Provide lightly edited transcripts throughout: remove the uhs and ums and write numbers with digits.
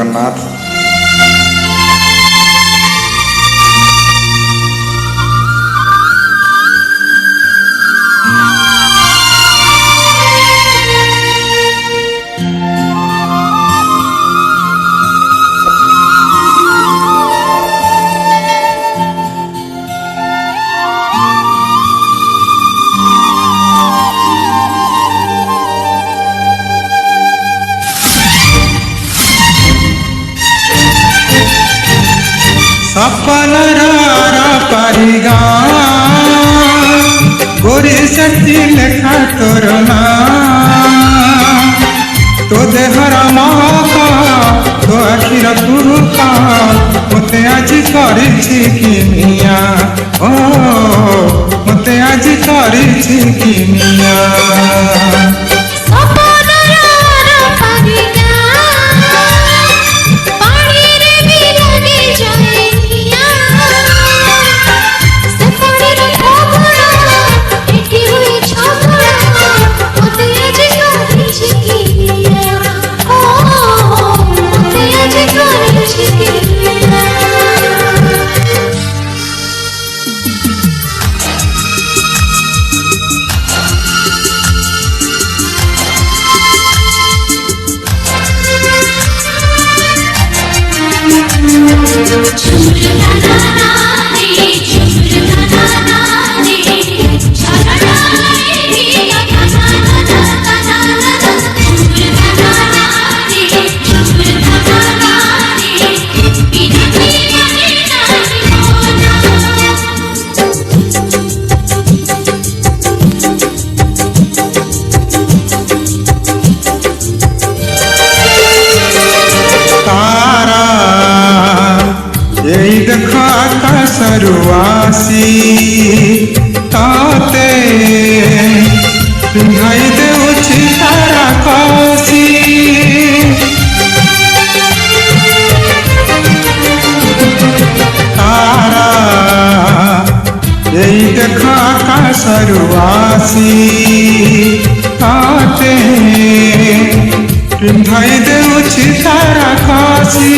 जगन्नाथ। सपनरा पारिगा गोरी सती लेखा तोर ना तो देहर महका तो आखिर पुरुका मते आज करिछि किमिया ओ मते आज करिछि किमिया देखो आकाशरुआसी ताते पिंधाई देउछि तारा कासी तारा यही देखो आकाशरुआसी ताते पिंधाई देउछि तारा कासी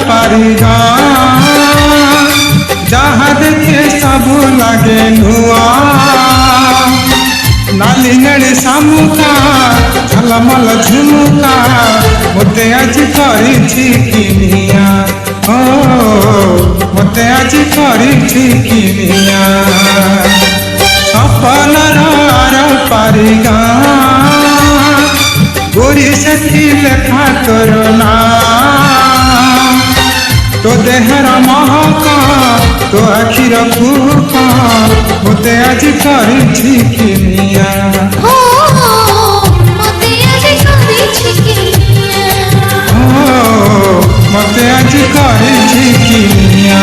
पारिगा जहाँ देखे सब लगे नुआ नाली नड़ी सामुका झलमल झुमुका मते आज करिछि किमिया ओ मते आज करिछि किमिया सपनर पारिगा गोरी सती लेखा तोर ना तो देहर महका तो आखिर फूका मते आज करिछि किमिया मते आज करिछि किमिया।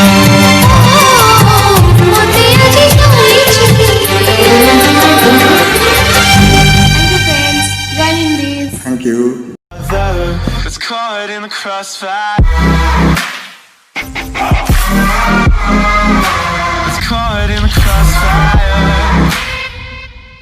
crossfire.